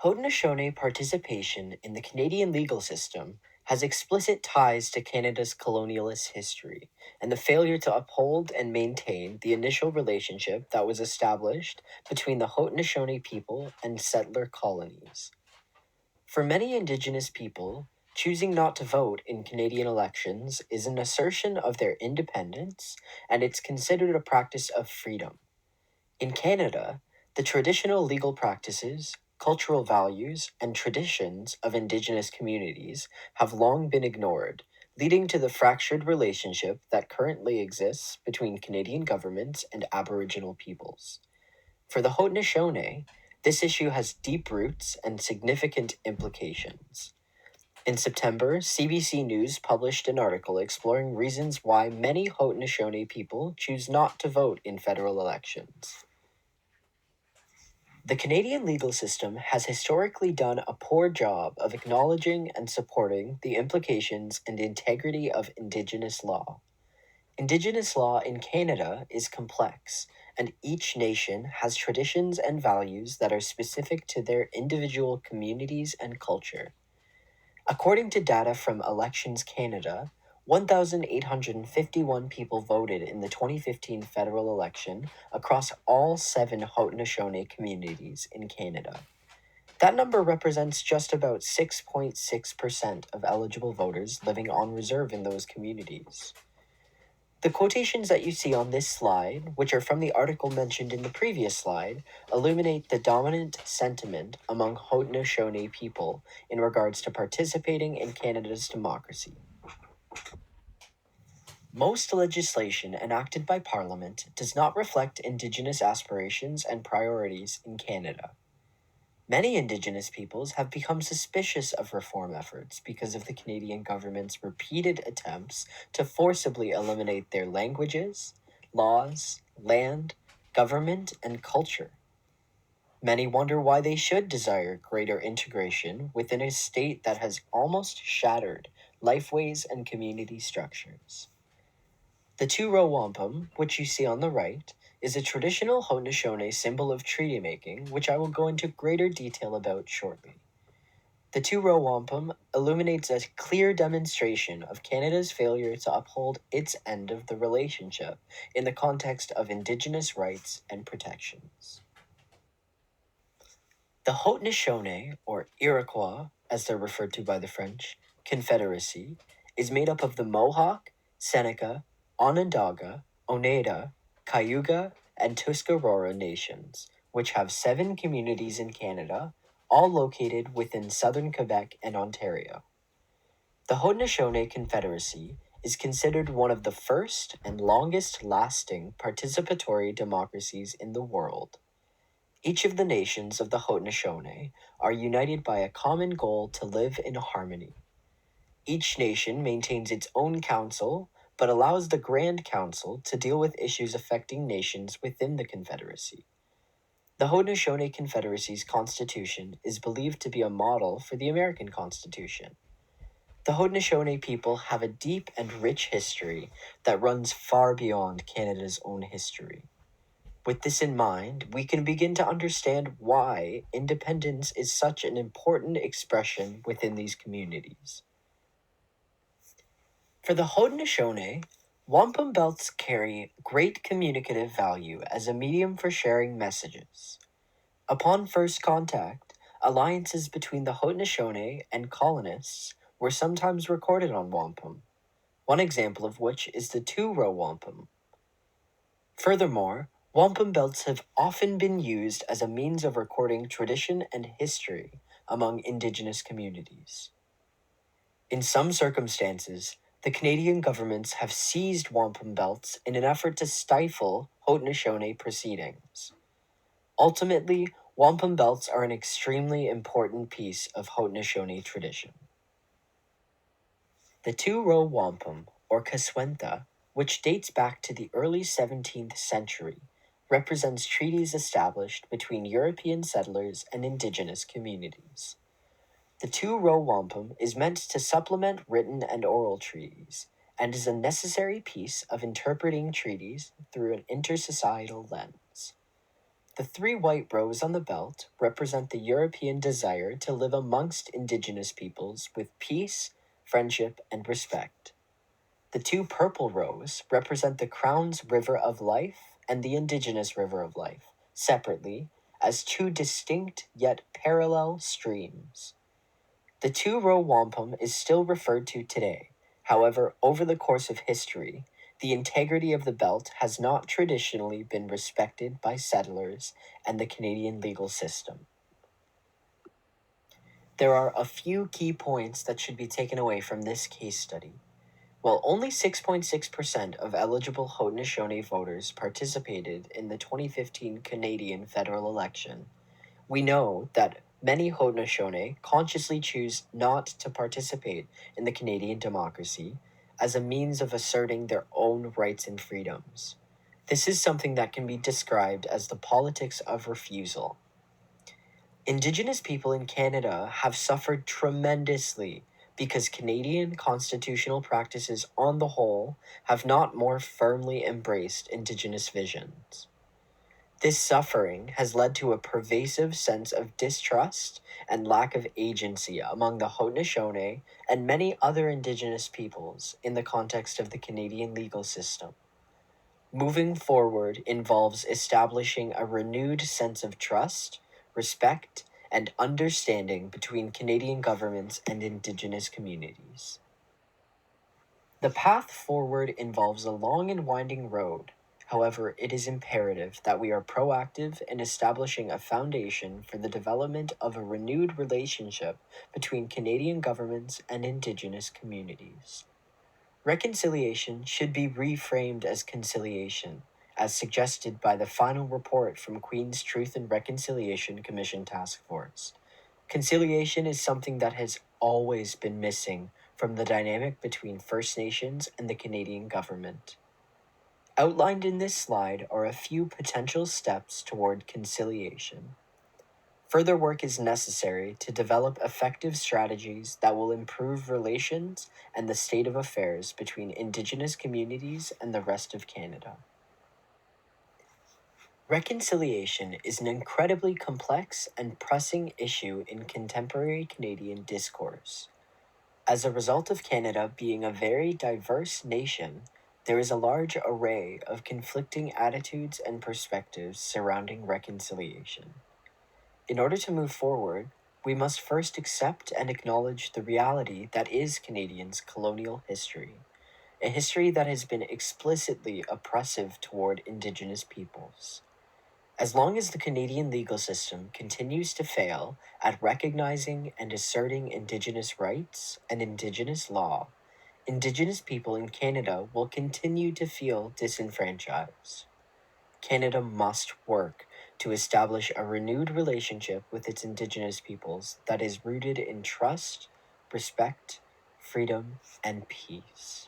Haudenosaunee participation in the Canadian legal system has explicit ties to Canada's colonialist history and the failure to uphold and maintain the initial relationship that was established between the Haudenosaunee people and settler colonies. For many Indigenous people, choosing not to vote in Canadian elections is an assertion of their independence, and it's considered a practice of freedom. In Canada, the traditional legal practices, cultural values, and traditions of Indigenous communities have long been ignored, leading to the fractured relationship that currently exists between Canadian governments and Aboriginal peoples. For the Haudenosaunee, this issue has deep roots and significant implications. In September, CBC News published an article exploring reasons why many Haudenosaunee people choose not to vote in federal elections. The Canadian legal system has historically done a poor job of acknowledging and supporting the implications and integrity of Indigenous law. Indigenous law in Canada is complex, and each nation has traditions and values that are specific to their individual communities and culture. According to data from Elections Canada, 1,851 people voted in the 2015 federal election across all 7 Haudenosaunee communities in Canada. That number represents just about 6.6% of eligible voters living on reserve in those communities. The quotations that you see on this slide, which are from the article mentioned in the previous slide, illuminate the dominant sentiment among Haudenosaunee people in regards to participating in Canada's democracy. Most legislation enacted by Parliament does not reflect Indigenous aspirations and priorities in Canada. Many Indigenous peoples have become suspicious of reform efforts because of the Canadian government's repeated attempts to forcibly eliminate their languages, laws, land, government, and culture. Many wonder why they should desire greater integration within a state that has almost shattered lifeways and community structures. The two-row wampum, which you see on the right, is a traditional Haudenosaunee symbol of treaty making, which I will go into greater detail about shortly. The two-row wampum illuminates a clear demonstration of Canada's failure to uphold its end of the relationship in the context of Indigenous rights and protections. The Haudenosaunee, or Iroquois, as they're referred to by the French, Confederacy, is made up of the Mohawk, Seneca, Onondaga, Oneida, Cayuga, and Tuscarora nations, which have 7 communities in Canada, all located within southern Quebec and Ontario. The Haudenosaunee Confederacy is considered one of the first and longest-lasting participatory democracies in the world. Each of the nations of the Haudenosaunee are united by a common goal to live in harmony. Each nation maintains its own council, but allows the Grand Council to deal with issues affecting nations within the Confederacy. The Haudenosaunee Confederacy's constitution is believed to be a model for the American Constitution. The Haudenosaunee people have a deep and rich history that runs far beyond Canada's own history. With this in mind, we can begin to understand why independence is such an important expression within these communities. For the Haudenosaunee, wampum belts carry great communicative value as a medium for sharing messages. Upon first contact, alliances between the Haudenosaunee and colonists were sometimes recorded on wampum, one example of which is the two-row wampum. Furthermore, wampum belts have often been used as a means of recording tradition and history among Indigenous communities. In some circumstances, the Canadian governments have seized wampum belts in an effort to stifle Haudenosaunee proceedings. Ultimately, wampum belts are an extremely important piece of Haudenosaunee tradition. The two-row wampum, or caswentha, which dates back to the early 17th century, represents treaties established between European settlers and Indigenous communities. The two-row wampum is meant to supplement written and oral treaties, and is a necessary piece of interpreting treaties through an intersocietal lens. The 3 white rows on the belt represent the European desire to live amongst Indigenous peoples with peace, friendship, and respect. The 2 purple rows represent the Crown's River of Life and the Indigenous River of Life, separately, as 2 distinct yet parallel streams. The 2-row wampum is still referred to today. However, over the course of history, the integrity of the belt has not traditionally been respected by settlers and the Canadian legal system. There are a few key points that should be taken away from this case study. While only 6.6% of eligible Haudenosaunee voters participated in the 2015 Canadian federal election, we know that many Haudenosaunee consciously choose not to participate in the Canadian democracy as a means of asserting their own rights and freedoms. This is something that can be described as the politics of refusal. Indigenous people in Canada have suffered tremendously because Canadian constitutional practices on the whole have not more firmly embraced Indigenous visions. This suffering has led to a pervasive sense of distrust and lack of agency among the Haudenosaunee and many other Indigenous peoples in the context of the Canadian legal system. Moving forward involves establishing a renewed sense of trust, respect, and understanding between Canadian governments and Indigenous communities. The path forward involves a long and winding road. However, it is imperative that we are proactive in establishing a foundation for the development of a renewed relationship between Canadian governments and Indigenous communities. Reconciliation should be reframed as conciliation, as suggested by the final report from Queen's Truth and Reconciliation Commission Task Force. Conciliation is something that has always been missing from the dynamic between First Nations and the Canadian government. Outlined in this slide are a few potential steps toward conciliation. Further work is necessary to develop effective strategies that will improve relations and the state of affairs between Indigenous communities and the rest of Canada. Reconciliation is an incredibly complex and pressing issue in contemporary Canadian discourse. As a result of Canada being a very diverse nation, there is a large array of conflicting attitudes and perspectives surrounding reconciliation. In order to move forward, we must first accept and acknowledge the reality that is Canadians' colonial history, a history that has been explicitly oppressive toward Indigenous peoples. As long as the Canadian legal system continues to fail at recognizing and asserting Indigenous rights and Indigenous law, Indigenous people in Canada will continue to feel disenfranchised. Canada must work to establish a renewed relationship with its Indigenous peoples that is rooted in trust, respect, freedom, and peace.